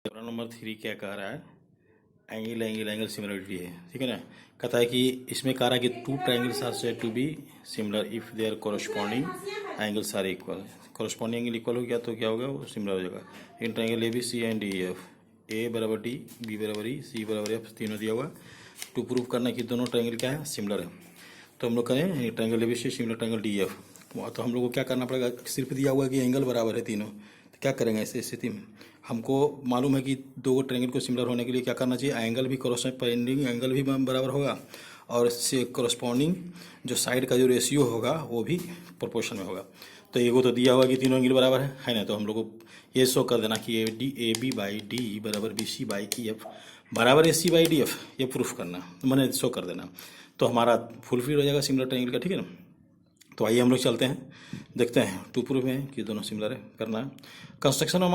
Problem number 3 क्या कह रहा है? एंगल एंगल एंगल सिमिलरिटी है, ठीक है ना। कहता है कि इसमें कह रहा है कि two triangles are said to be similar if their corresponding angles are equal. Corresponding angle equal हो गया तो क्या होगा, वो सिमिलर हो जाएगा। In triangle A B C and D F, A बराबर डी, बी बराबर ई, सी बराबर एफ, तीनों दिया हुआ। टू प्रूव करना है कि दोनों ट्रायंगल क्या है, सिमिलर है। तो हम लोग करें triangle A B C similar triangle D F. तो हम लोग को क्या करना पड़ेगा, सिर्फ दिया हुआ है कि एंगल बराबर है तीनों, तो क्या करेंगे ऐसी स्थिति में? हमको मालूम है कि दो ट्रायंगल को सिमिलर होने के लिए क्या करना चाहिए, एंगल भी कोरस्पॉन्डिंग एंगल भी बराबर होगा और इससे कोरस्पॉन्डिंग जो साइड का जो रेशियो होगा वो भी प्रोपोर्शन में होगा। तो एगो तो दिया हुआ कि तीनों एंगल बराबर है ना। तो हम लोग को ये शो कर देना कि ए बी बाई डी बराबर B C by E F बराबर A C by D F, ये प्रूफ करना, मैंने शो कर देना। तो हमारा फुलफिल हो जाएगा सिमिलर ट्रायंगल का, ठीक है ना। तो आइए हम लोग चलते हैं, देखते हैं टू प्रूफ में कि दोनों सिमिलर है करना है। कंस्ट्रक्शन में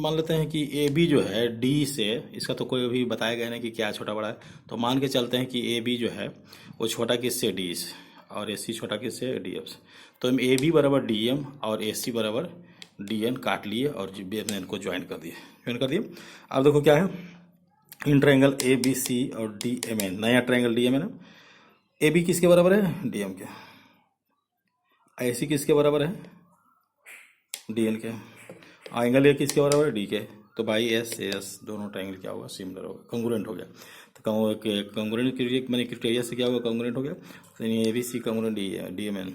मान लेते हैं कि ए बी जो है डी से, इसका तो कोई अभी बताया गया नहीं कि क्या छोटा बड़ा है, तो मान के चलते हैं कि ए बी जो है वो छोटा किससे, डी से, और ए सी छोटा किससे, डी एफ से। तो हम ए बी बराबर डी एम और ए सी बराबर डी एन काट लिए और एन को ज्वाइन कर दिए। अब देखो क्या है, in triangle A B C और डी एम एन, नया triangle D M N. A B किसके बराबर है, डी एम के। ए सी किसके बराबर है, डी एन के। एंगल ए किसके बराबर है, डी के। तो बाई एस एस दोनों ट्रायंगल क्या होगा, सिमिलर होगा, कंग्रुएंट हो गया। तो कंग्रुएंट के लिए मैंने क्राइटेरिया से क्या होगा, कंग्रुएंट हो गया। तो A B C congruent D M N.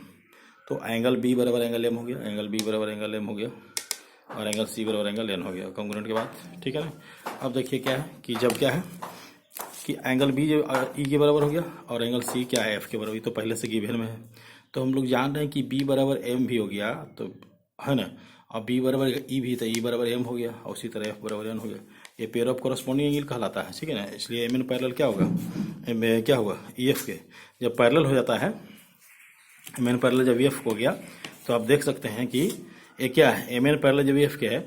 तो एंगल बी बराबर एंगल एम हो गया, एंगल बी बराबर एंगल एम हो गया, और एंगल सी बराबर एंगल एन हो गया कंग्रुएंट के बाद, ठीक है ना। अब देखिए क्या है कि जब क्या है कि एंगल बी जो ई के बराबर हो गया और एंगल सी क्या है, एफ के बराबर, तो पहले से गिवन में है। तो हम लोग जान रहे हैं कि बी बराबर एम भी हो गया, तो है ना, और बी बराबर ई भी, तो ई बराबर एम हो गया, और उसी तरह एफ बराबर एन हो गया। ये पेयर ऑफ कोरस्पॉन्डिंग एंगल कहलाता है, ठीक है ना। इसलिए एम एन पैरेलल क्या होगा, एम क्या होगा, ई एफ के। जब पैरेलल हो जाता है, एम एन पैरेलल जब ई एफ हो गया, तो आप देख सकते हैं कि ये क्या है, एम एन पैरेलल जब ई एफ के है,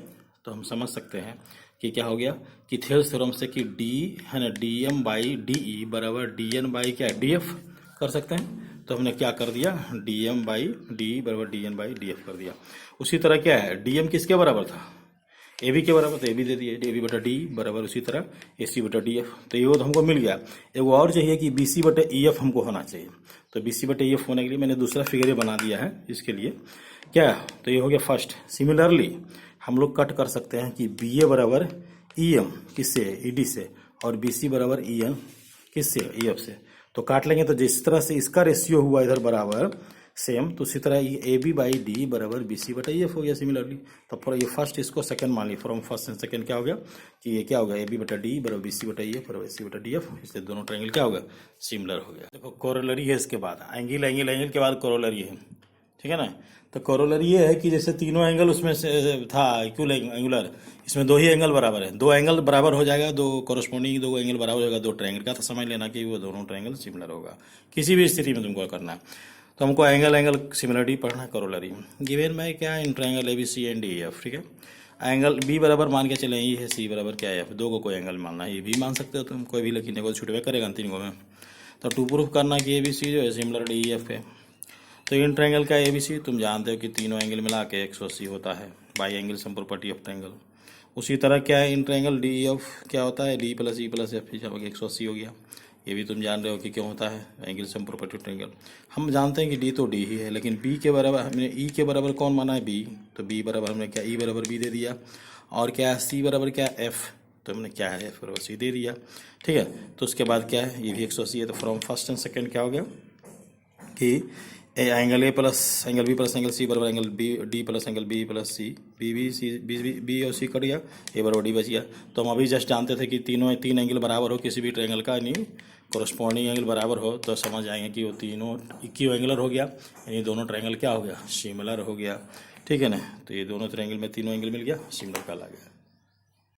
तो हम समझ सकते हैं कि क्या हो गया कि थेल्स थ्योरम से कि डी है ना, D M by D E बराबर डी एन बाई क्या, डी एफ कर सकते हैं। तो हमने क्या कर दिया, डी एम बाई डी बराबर D N by D F कर दिया। उसी तरह क्या है, डी एम किसके बराबर था, ए बी के बराबर, तो ए बी दे दिए, ए बी बटा डी बराबर उसी तरह ए सी बटा डी एफ। तो ये तो हमको मिल गया। एगो और चाहिए कि बी सी बटे ई एफ हमको होना चाहिए। तो बी सी बटे ई एफ होने के लिए मैंने दूसरा फिगर बना दिया है इसके लिए क्या। तो ये हो गया फर्स्ट। सिमिलरली हम लोग कट कर सकते हैं कि बी ए बराबर ई एम किससे, ई डी से, और बी सी बराबर ई एम किससे, ई एफ से। तो काट लेंगे, तो जिस तरह से इसका रेशियो हुआ इधर बराबर सेम, तो उसी तरह ए बी बाई डी बराबर बी सी बटा ई एफ हो गया सिमिलरली। तो फॉर ये फर्स्ट इसको सेकंड मान ली, फ्रॉम फर्स्ट एंड सेकंड क्या हो गया कि ये क्या होगा, ए बी बटा डी बराबर बी सी बटा ई एफ बराबर ए सी बटा डी एफ। इससे दोनों ट्रायंगल क्या होगा, सिमिलर हो गया। देखो कोरोलरी है, इसके बाद एंगल एंगल एंगल के बाद कोरोलरी है, ठीक है ना। तो कोरोलरी ये है कि जैसे तीनों एंगल उसमें से था इक्वल एंगुलर, इसमें दो ही एंगल बराबर है, दो एंगल बराबर हो जाएगा, दो कोरस्पॉन्डिंग दो एंगल बराबर होगा दो ट्रायंगल का, तो समझ लेना कि वो दोनों ट्रायंगल सिमिलर होगा। किसी भी स्थिति में तुमको करना है तो हमको एंगल एंगल सिमिलरिटी पढ़ना है कोरोलरी में। गिवन में क्या है, in triangle A B C and D F, ठीक है। एंगल बी बराबर मान के चले, ये है सी बराबर क्या है एफ, दो को कोई एंगल मानना है, ये भी मान सकते हो तुम कोई भी, लेकिन एगो छुटवे करेगा तीन को में। तो टू प्रूफ करना कि ए बी सी जो है सिमिलर डी एफ है। तो इन ट्रायंगल का ए बी सी तुम जानते हो कि तीनों एंगल मिला के 180 होता है, by angle sum property of triangle. उसी तरह क्या है, इन ट्रायंगल डी एफ क्या होता है, D plus E plus F 180 हो गया। ये भी तुम जान रहे हो कि क्यों होता है, angle sum property of triangle. हम जानते हैं कि डी तो डी ही है, लेकिन बी के बराबर हमने ई के बराबर कौन माना है, बी। तो बी बराबर हमने क्या, ई बराबर बी दे दिया, और क्या है सी बराबर क्या एफ, तो हमने क्या है एफ बराबर सी दे दिया, ठीक है। तो उसके बाद क्या है, ये भी 180 है। तो फ्रॉम फर्स्ट एंड सेकेंड क्या हो गया कि angle A plus angle B plus angle C बराबर angle B D plus angle B plus C, B B C B और सी कट गया, ए बराबर डी बच गया। तो हम अभी जस्ट जानते थे कि तीन एंगल बराबर हो किसी भी ट्रायंगल का, यानी कोरस्पॉन्डिंग एंगल बराबर हो, तो समझ आएंगे कि वो तीनों इक्विव एंगुलर हो गया, यानी दोनों ट्रायंगल क्या हो गया, सिमिलर हो गया, ठीक है ना। तो ये दोनों ट्रायंगल में तीनों एंगल मिल गया, सिमिलर कहला गया।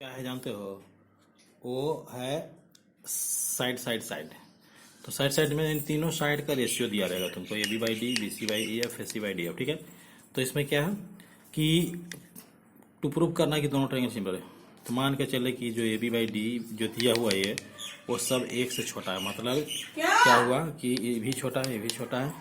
क्या है जानते हो, वो है साइड साइड साइड। तो साइड साइड में इन तीनों साइड का रेशियो दिया रहेगा तुमको, A B by D, B C by E F, A C by D F, ठीक है। तो इसमें क्या है कि टू प्रूव करना है कि दोनों ट्रायंगल सिमिलर है। तो मान के चले कि जो ए बी बाई डी जो दिया हुआ है वो सब एक से छोटा है, मतलब क्या हुआ कि ये भी छोटा है, ये भी छोटा है,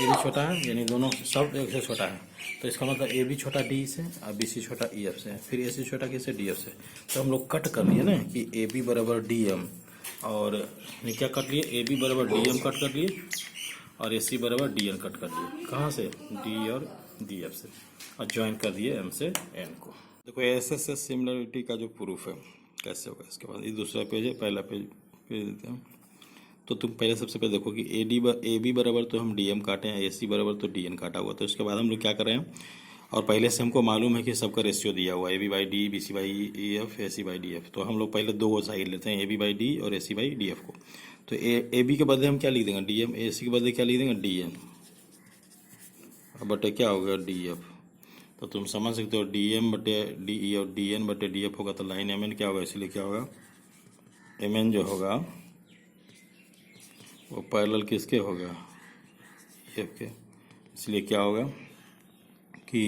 ए भी छोटा है, यानी दोनों सब एक से छोटा है। तो इसका मतलब ए भी छोटा डी से और बी सी छोटा ई एफ से, फिर ए सी छोटा किससे, डी एफ से। तो हम लोग कट कर लिए ना कि ए बी बराबर डी एम, और ये क्या कट लिए, ए बी बराबर डी एम कट कर लिए और ए सी बराबर डी एन कट कर लिए। कहाँ से, डी और डी एफ से, और ज्वाइन कर दिए एम से एन को। देखो ऐसे से सिमिलरिटी का जो प्रूफ है कैसे होगा। इसके बाद ये दूसरा पेज है, पहला पेज देते हैं। तो तुम पहले सबसे पहले देखो कि ए बी बराबर तो हम डी एम काटे हैं, ए सी बराबर तो डी एन काटा हुआ। तो उसके बाद हम लोग क्या कर रहे हैं, और पहले से हमको मालूम है कि सबका रेशियो दिया हुआ है, A B by D, B C by E F, A C by D F. तो हम लोग पहले दो साइड लेते हैं, ए बी बाई डी और ए सी बाई डी एफ को। तो ए बी के बदले हम क्या लिख देंगे, डी एम, ए सी के बदले क्या लिख देंगे, डी एन, बटे क्या होगा, डी एफ। तो तुम समझ सकते हो डी एम बटे डी ई और डी एन बटे डी एफ होगा, तो लाइन एम एन क्या होगा, इसलिए क्या होगा, एम एन जो होगा वो पैरेलल किसके होगा, एफ के। इसलिए क्या होगा कि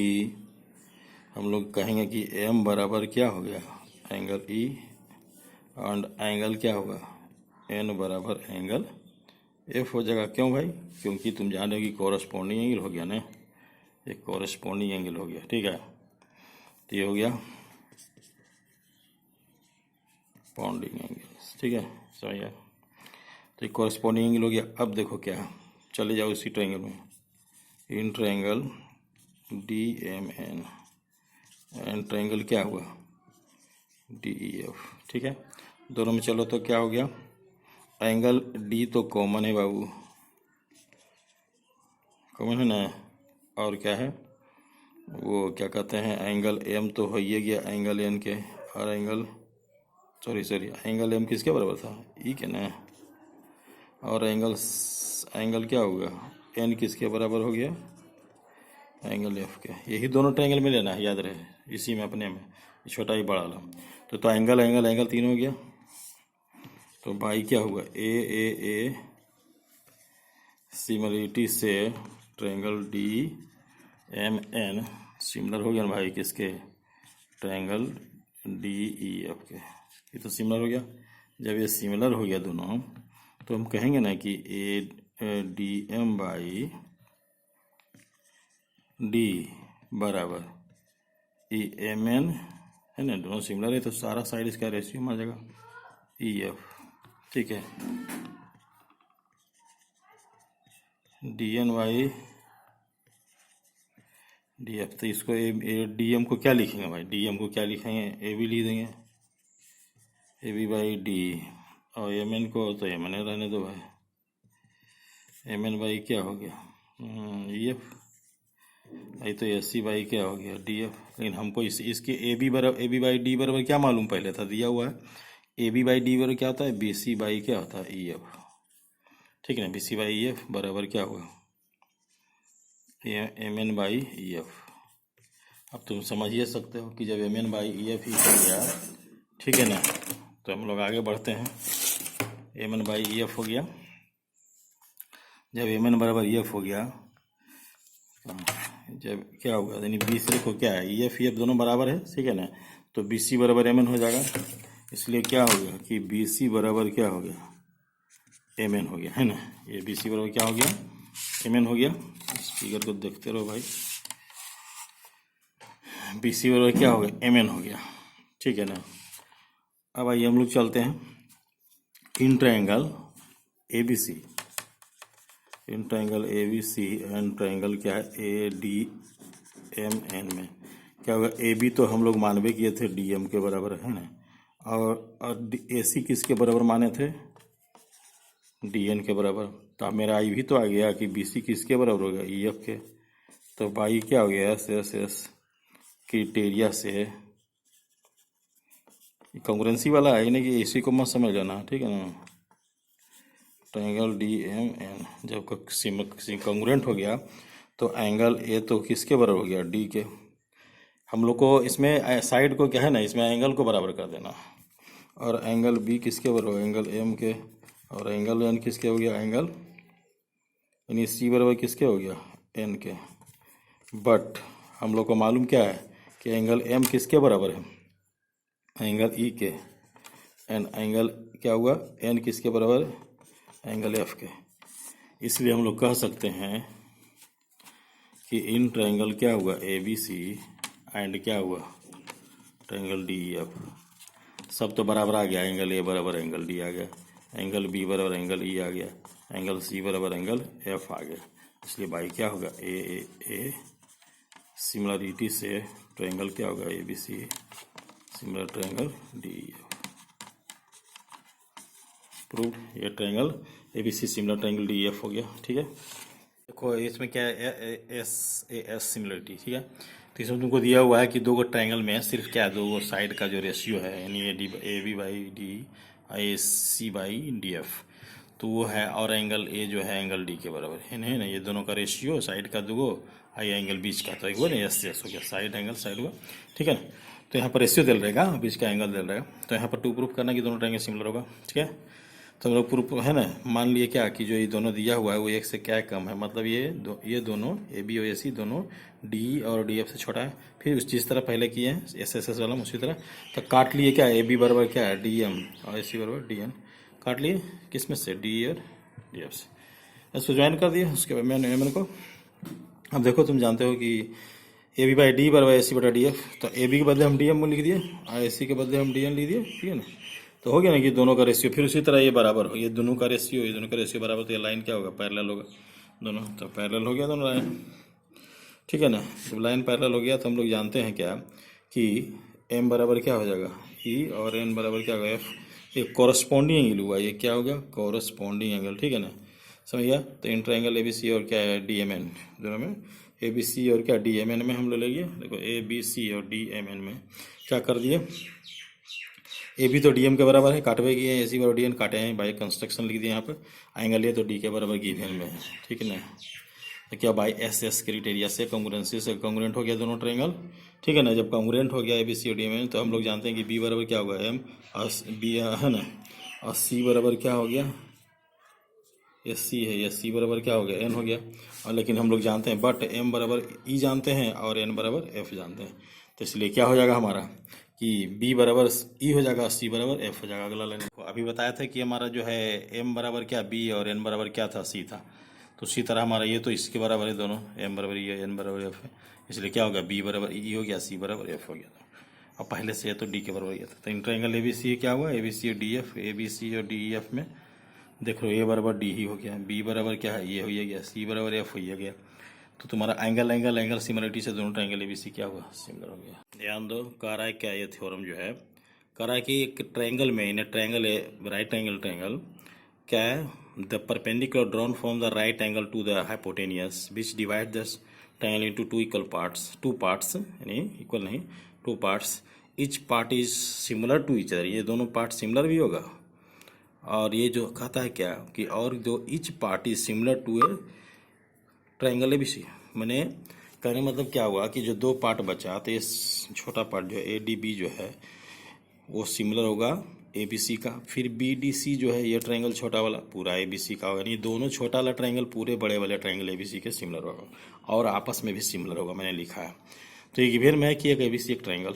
हम लोग कहेंगे कि एम बराबर क्या हो गया, एंगल ई, और एंगल क्या होगा, एन बराबर एंगल एफ हो जाएगा। क्यों भाई, क्योंकि तुम जान रहे हो कि कॉरस्पॉन्डिंग एंगल हो गया ना, एक कॉरस्पॉन्डिंग एंगल हो गया, ठीक है। तो ये हो गया पॉन्डिंग एंगल, ठीक है, समझ गया। तो एक कॉरस्पॉन्डिंग एंगल हो गया। अब देखो क्या, चले जाओ इसी ट्रायंगल में, in triangle D M N, and triangle क्या हुआ, डी ई एफ, ठीक है। दोनों में चलो तो क्या हो गया, एंगल डी तो कॉमन है बाबू, कॉमन है ना, और क्या है वो क्या कहते हैं, एंगल एम तो हो ही गया एंगल एन के, और एंगल एंगल एम किसके बराबर था, ई के ना, और एंगल क्या होगा, एन किसके बराबर हो गया, एंगल एफ के। यही दोनों ट्रायंगल में लेना है, याद रहे, इसी में अपने में छोटा ही बड़ा लो। तो एंगल एंगल एंगल तीन हो गया। तो भाई क्या हुआ, ए सिमिलरिटी से triangle D M N similar हो गया ना भाई किसके, ट्रायंगल डी ई एफ के। ये तो सिमिलर हो गया। जब ये सिमिलर हो गया दोनों, तो हम कहेंगे ना कि A D M by D बराबर ई एम एन है ना, दोनों सिमिलर है, तो सारा साइड इसका रेशियो आ जाएगा ई एफ, ठीक है। D N by D F, तो इसको डी एम को क्या लिखेंगे भाई, डी एम को क्या लिखेंगे, ए बी लिख देंगे, ए बी बाई डी, और एम एन को तो एम एन रहने दो भाई, एम एन बाई क्या हो गया, ई एफ, ये तो एस सी बाई क्या हो गया, डी एफ। लेकिन हमको इसके ए बी बाई डी बराबर क्या मालूम पहले था, दिया हुआ है, ए बी बाई डी बराबर क्या होता है, बी सी बाई क्या होता है, ई एफ, ठीक है ना। B C by E F बराबर क्या होगा, M N by E F. अब तुम समझ ही सकते हो कि जब M N by E F ही हो गया, ठीक है ना, तो हम लोग आगे बढ़ते हैं। M N by E F हो गया, जब एम एन बराबर ई एफ हो गया, जब क्या होगा, यानी बी सी को क्या है, ई एफ दोनों बराबर है, ठीक है ना। तो बी सी बराबर एम एन हो जाएगा। इसलिए क्या हो गया कि बी सी बराबर क्या हो गया, एम एन हो गया, है ना। ये बी सी बराबर क्या हो गया, एम एन हो गया। इस फिगर को देखते रहो भाई, बी सी बराबर क्या हो गया, एम एन हो गया, ठीक है ना। अब आइए हम लोग चलते हैं in triangle A B C, in triangle A B C and triangle क्या है, ए डी एम एन में क्या होगा, ए बी तो हम लोग मानवे किए थे डी एम के बराबर, है ना, और ए सी किसके बराबर माने थे, डी एन के बराबर। तो मेरा आई भी तो आ गया कि बी सी किसके बराबर हो गया, ई एफ के। तो बाई क्या हो गया, एस क्राइटेरिया से कॉन्ग्रुएंसी वाला है ना, कि इसी को मत समझ लेना, ठीक है ना। ट्रायंगल डी एम एन जब कॉन्ग्रुएंट हो गया, तो एंगल ए तो किसके बराबर हो गया, डी के। हम लोग को इसमें साइड को क्या है ना, इसमें एंगल को बराबर कर देना, और एंगल बी किसके बराबर हो, एंगल एम के, और एंगल एन किसके हो गया, एंगल यानी सी बराबर किसके हो गया, एन के। बट हम लोग को मालूम क्या है कि एंगल एम किसके बराबर है, एंगल ई के, एंड एंगल क्या हुआ, एन किसके बराबर है, एंगल एफ के। इसलिए हम लोग कह सकते हैं कि इन ट्रायंगल क्या हुआ ए बी सी एंड क्या हुआ ट्रायंगल डी ई एफ, सब तो बराबर आ गया। एंगल ए बराबर एंगल डी आ गया, एंगल बी बराबर एंगल ई आ गया, एंगल सी बराबर एंगल एफ आ गया। इसलिए भाई क्या होगा ए सिमिलरिटी से ट्रायंगल क्या होगा A B C similar triangle D E F. Prove, ये triangle A B C similar triangle D E F हो गया। ठीक है, देखो इसमें क्या है एस सिमिलरिटी। ठीक है, तो इसमें तुमको दिया हुआ है कि दो ट्रायंगल में सिर्फ क्या दो साइड का जो रेशियो है यानी A B by D A C by D F, तो वो है, और एंगल ए जो है एंगल डी के बराबर है ना। ये दोनों का रेशियो साइड का दो आई एंगल बीच का, तो एक वो ना एस हो गया, साइड एंगल साइड हुआ। ठीक है ना, तो यहाँ पर रेशियो दिल रहेगा, बीच का एंगल दिल रहेगा। तो यहाँ पर टू प्रूफ करना कि दोनों ट्रायंगल सिमिलर होगा। ठीक है, तो हम लोग प्रूफ है ना, मान लिए क्या कि जो ये दोनों दिया हुआ है वो एक से क्या कम है, मतलब ये दोनों ए बी और ए सी दोनों डी और डी एफ से छोटा है। फिर उस जिस तरह पहले किए हैं एस एस वाला उसी तरह, तो काट लिए क्या ए बी बराबर क्या है डी एम और ए सी बराबर डी एन, काट लिए किस में से डी और डी एफ से। इसको ज्वाइन कर दिया, उसके बाद मैंने एम को। अब देखो तुम जानते हो कि ए बी बाई डी बराबर ए सी बटा डी एफ, तो ए बी के बदले हम डी एम लिख दिए और ए सी के बदले हम डी एन लिख दिए। ठीक है ना, तो हो गया ना कि दोनों का रेशियो। फिर उसी तरह ये बराबर हो, ये दोनों का रेशियो, ये दोनों का रेशियो बराबर, तो ये लाइन क्या होगा पैरेलल होगा दोनों, तो पैरेलल हो गया दोनों लाइन। ठीक है ना, जब लाइन पैरेलल हो गया तो हम लोग जानते हैं क्या कि एम बराबर क्या हो जाएगा ई और एन बराबर क्या होगा एफ। ये कॉरस्पॉन्डिंग एंगल हुआ, ये क्या होगा कॉरस्पॉन्डिंग एंगल। ठीक है ना, समझ गया। तो इन ट्रायंगल ए बी सी और क्या है डी एम एन, दोनों में ए बी सी और क्या डी एम एन में हम लोग लेंगे। देखो ए बी सी और डी एम एन में क्या कर दिए, ए बी तो डी एम के बराबर है, काटवे किए ए सी बराबर डी एन, काटे हैं बाई कंस्ट्रक्शन लिख दिए यहाँ पर। एंगल ये तो डी के बराबर गिवन में है। ठीक है ना, तो क्या बाई एस एस क्राइटेरिया से कॉन्ग्रुएंसी से कॉन्ग्रुएंट हो गया दोनों ट्रायंगल। ठीक है ना, जब कॉन्ग्रुएंट हो गया ए बी सी और डी एम एन, तो हम लोग जानते हैं कि बी बराबर क्या होगा एम और बी है ना, और सी बराबर क्या हो गया एस सी है, एस सी बराबर क्या हो गया एन हो गया। और लेकिन हम लोग जानते हैं बट एम बराबर ई जानते हैं और एन बराबर एफ जानते हैं, तो इसलिए क्या हो जाएगा हमारा कि बी बराबर ई हो जाएगा, सी बराबर एफ हो जाएगा। अगला लाइन अभी बताया था कि हमारा जो है एम बराबर क्या बी और एन बराबर क्या था सी था, तो उसी तरह हमारा ये तो इसके बराबर है दोनों, एम बराबर ई है एन बराबर एफ है, इसलिए क्या होगा बी बराबर ई हो गया, सी बराबर एफ हो गया। अब पहले से ये तो डी के बराबर ये था। तो इन ट्रायंगल ए बी सी क्या हुआ ए बी सी और D F, A B C और डी ई एफ में देखो ए बराबर डी ही हो गया, बी बराबर क्या है ये हो गया, सी बराबर एफ हो गया। तो तुम्हारा एंगल सिमिलरिटी से दोनों ट्रायंगल ए बी सी क्या हुआ सिमिलर हो गया। ध्यान दो, कह रहा है क्या ये थ्योरम जो है, कह रहा है कि एक ट्रायंगल में in triangle right angle triangle क्या है the perpendicular drawn from the right angle to the hypotenuse which divide this triangle into two equal parts यानी इक्वल नहीं two parts, each part is similar to each other, ये दोनों part similar भी होगा। और ये जो कहता है क्या कि और जो each part is similar to a triangle A B C, मैंने कहने मतलब क्या हुआ कि जो दो पार्ट बचा तो ये छोटा पार्ट जो है ए डी बी जो है वो सिमिलर होगा ए बी सी का, फिर बी डी सी जो है ये ट्रायंगल छोटा वाला पूरा ए बी सी का होगा, यानी दोनों छोटा वाला ट्रायंगल पूरे बड़े वाले ट्रायंगल ए बी सी के सिमिलर होगा और आपस में भी सिमिलर होगा, मैंने लिखा है। तो ये गिवन में है कि एक ए बी सी एक ट्रायंगल,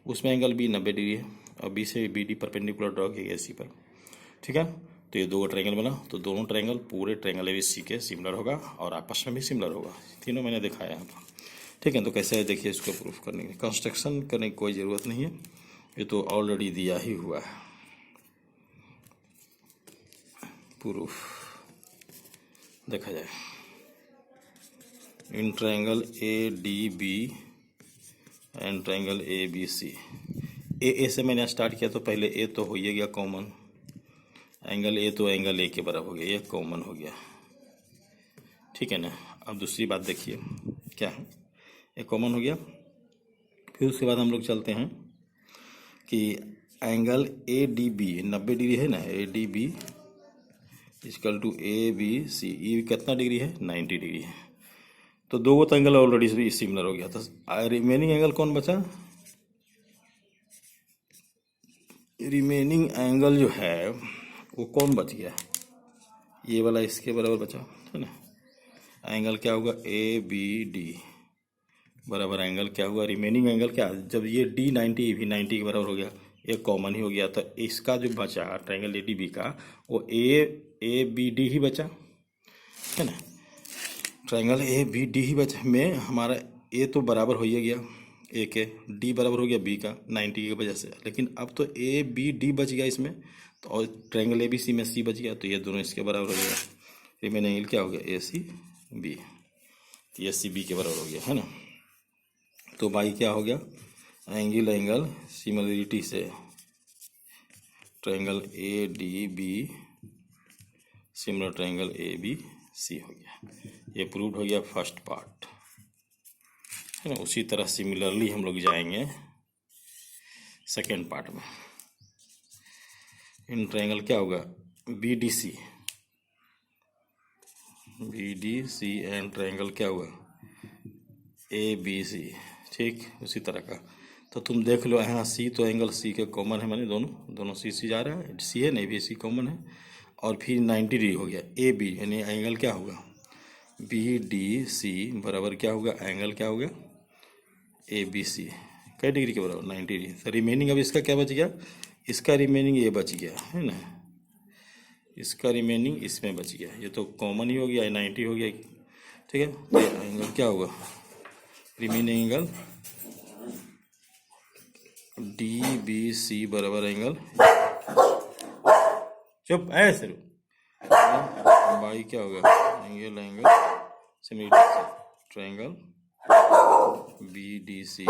उसमें एंगल बी 90 डिग्री है और बी से बी डी परपेंडिकुलर ड्रॉ किया ए सी पर। ठीक है, तो ये दो ट्रायंगल बना, तो दोनों ट्रायंगल पूरे ट्रायंगल ए बी सी के सिमिलर होगा और आपस में भी सिमिलर होगा, तीनों मैंने दिखाया यहाँ पर। ठीक है, तो कैसे है देखिए, इसको प्रूफ करने की कंस्ट्रक्शन करने की कोई ज़रूरत नहीं है, ये तो ऑलरेडी दिया ही हुआ है। प्रूफ देखा जाए, in triangle A D B and triangle A B C, A से मैंने स्टार्ट किया तो पहले ए तो हो ही गया कॉमन, एंगल ए तो एंगल ए के बराबर हो गया, ये कॉमन हो गया। ठीक है ना, अब दूसरी बात देखिए क्या है, ये कॉमन हो गया। फिर उसके बाद हम लोग चलते हैं कि angle A D B 90 degree है ना, A D B equal to A B C, ये कितना डिग्री है 90 डिग्री है, तो दो तो एंगल ऑलरेडी सिमिलर हो गया, तो रिमेनिंग एंगल कौन बचा, रिमेनिंग एंगल जो है वो कौन बच गया, ये वाला इसके बराबर बचा है ना। एंगल क्या होगा ए बी डी बराबर एंगल क्या हुआ रिमेनिंग एंगल क्या, जब ये डी 90 भी 90 के बराबर हो गया, ये कॉमन ही हो गया, तो इसका जो बचा ट्रायंगल ए डी बी का वो ए बी डी ही बचा है ना। ट्रायंगल ए बी डी ही बचा में हमारा ए तो बराबर हो ही गया ए के, डी बराबर हो गया बी का 90 की वजह से, लेकिन अब तो ए बी डी बच गया इसमें, तो और ट्रायंगल ए बी सी में सी बच गया, तो ये दोनों इसके बराबर हो गया। रिमेनिंग एंगल क्या हो गया, ए सी बी, तो ए सी बी के बराबर हो गया है ना। तो बाई क्या हो गया, एंगल सिमिलरिटी से triangle A D B similar triangle A B C हो गया। ये प्रूव हो गया फर्स्ट पार्ट है ना। उसी तरह सिमिलरली हम लोग जाएंगे सेकेंड पार्ट में। इन ट्रायंगल क्या होगा, B D C and triangle क्या हुआ, ए बी सी, ठीक उसी तरह का। तो तुम देख लो यहाँ सी तो एंगल सी के कॉमन है, माने दोनों सी जा रहा है, सी है ना, बी सी कॉमन है, और फिर 90 डिग्री हो गया ए बी, यानी एंगल क्या होगा बी डी सी बराबर क्या होगा, एंगल क्या होगा ए बी सी, कई डिग्री के बराबर 90 डिग्री। तो रिमेनिंग अब इसका क्या बच गया, इसका रिमेनिंग ये बच गया है ना, इसका रिमेनिंग इसमें बच गया, ये तो कॉमन ही हो गया, 90 हो गया, ठीक है। तो एंगल क्या होगा, remaining angle D B C बराबर एंगल, चुप ऐसे बाई क्या होगा, एंगल सिमिलरिटी से triangle B D C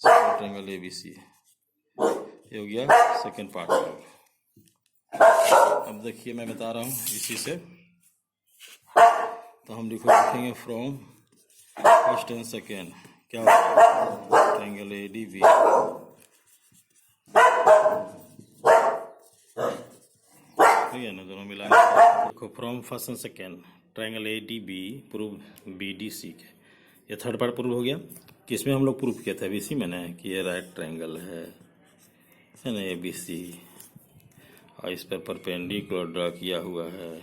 triangle A B C, ये हो गया सेकेंड पार्ट। अब देखिए मैं बता रहा हूँ इसी से, तो हम लिखेंगे फ्रॉम फर्स्ट एंड सेकेंड क्या होगा, ट्रायंगल ए डी बी ठीक है ना, दोनों मिलाने देखो from first and second triangle A D B prove B D C के, ये थर्ड पार्ट प्रूव हो गया। किसमें हम लोग प्रूव किया था, बी सी में ना, कि ये राइट ट्रायंगल है ना ए बी सी, और इस पर परपेंडिकुलर ड्रा किया हुआ है,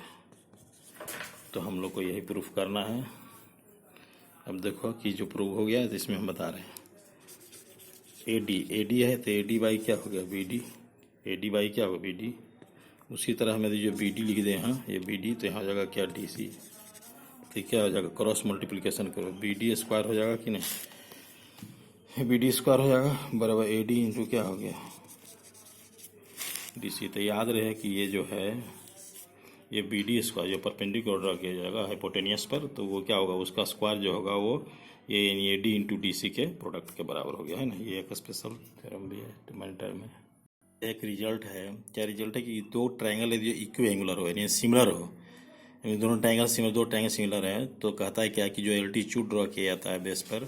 तो हम लोग को यही प्रूफ करना है। अब देखो कि जो प्रूव हो गया तो इसमें हम बता रहे हैं ए डी है, तो ए डी बाई क्या हो गया B D, A D by क्या होगा बी डी, उसी तरह हमें जो बी डी लिख दें यहाँ, ये बी डी, तो यहाँ हो जाएगा क्या डी सी, तो क्या हो जाएगा क्रॉस मल्टीप्लिकेशन करो, बी डी स्क्वायर हो जाएगा कि नहीं, बी डी स्क्वायर हो जाएगा बराबर ए डी इंटू क्या हो गया डी सी। तो याद रहे कि ये जो है ये बी डी स्क्वायर जो परपेंडिकुलर ड्रा किया जाएगा हाइपोटेनियस पर, तो वो क्या होगा, उसका स्क्वायर जो होगा वो ये यानी A D into D C के प्रोडक्ट के बराबर हो गया है ना। ये एक स्पेशल थ्योरम भी है डिमांडर में। एक रिजल्ट है, क्या रिजल्ट है कि दो ट्रायंगल जो इक्व एंगुलर हो यानी सिमिलर हो, दोनों ट्रायंगल सिमिलर, दो ट्रायंगल सिमिलर है, तो कहता है क्या कि जो एल्टीट्यूड ड्रॉ किया जाता है बेस पर,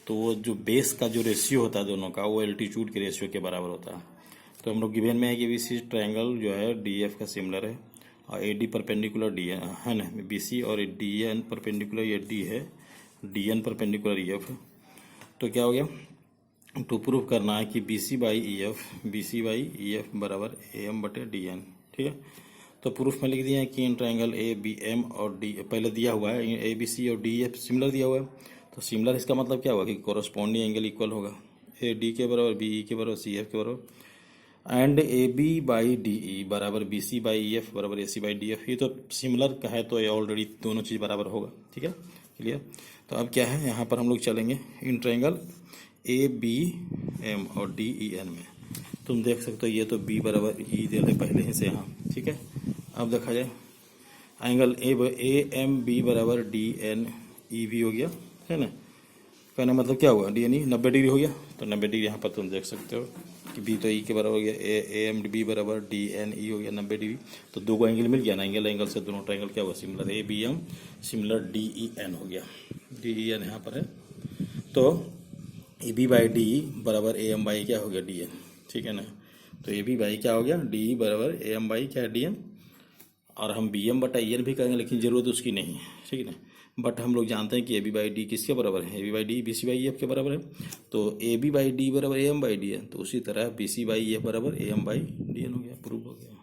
तो वो जो बेस का जो रेशियो होता है दोनों का, वो एल्टीट्यूड के रेशियो के बराबर होता है। तो हम लोग गिवन में है कि बीसी ट्रायंगल जो है डी एफ का सिमिलर है, और ए डी परपेंडिकुलर डी है ना बी सी, और डी एन परपेंडिकुलर ये डी है, D N perpendicular E F. तो क्या हो गया, तो प्रूफ करना है कि B C by E F बराबर ए एम बटे डी एन, ठीक है। तो प्रूफ में लिख दिया है कि in triangle A B M और डी पहले दिया हुआ है, ए बी सी और डी एफ सिमिलर दिया हुआ है, तो सिमिलर इसका मतलब क्या हुआ कि कोरस्पॉन्डिंग एंगल इक्वल होगा, ए डी के बराबर बी ई के बराबर सी एफ के बराबर, and A B by D E बराबर B C by E F बराबर A C by D F. ये तो सिमिलर का है, तो ये ऑलरेडी दोनों चीज़ बराबर होगा, ठीक है क्लियर। तो अब क्या है, यहाँ पर हम लोग चलेंगे in triangle A B M और डी ई एन में, तुम देख सकते हो ये तो बी बराबर ई दे रहे पहले ही से यहाँ, ठीक है। अब देखा जाए एंगल ए एम बी बराबर डी एन ई भी हो गया है ना, कहने मतलब क्या हुआ डी एन ई 90 डिग्री हो गया, तो 90 डिग्री यहाँ पर तुम देख सकते हो कि बी तो ई के बराबर हो गया, ए एम बी बराबर डी एन ई हो गया 90 डिग्री, तो दो को एंगल मिल गया ना, एंगल से दोनों ट्रायंगल क्या हुआ similar, A B M similar D E N हो गया, डी ई एन यहाँ पर है, तो ए बी बाई डी बराबर ए एम बाई क्या हो गया डी एन, ठीक है ना। तो ए बी बाई क्या हो गया डी ई बराबर ए एम बाई क्या है डी एन, और हम बी एम बटा ई एन भी करेंगे, लेकिन जरूरत उसकी नहीं है, ठीक है ना। बट हम लोग जानते हैं कि ए बी बाई डी किसके बराबर है, A B by D B C by F के बराबर है, तो ए बी बाई डी बराबर ए एम बाई डी है, तो उसी तरह बी सी बाई एफ बराबर A M by D N हो गया, प्रूव हो गया।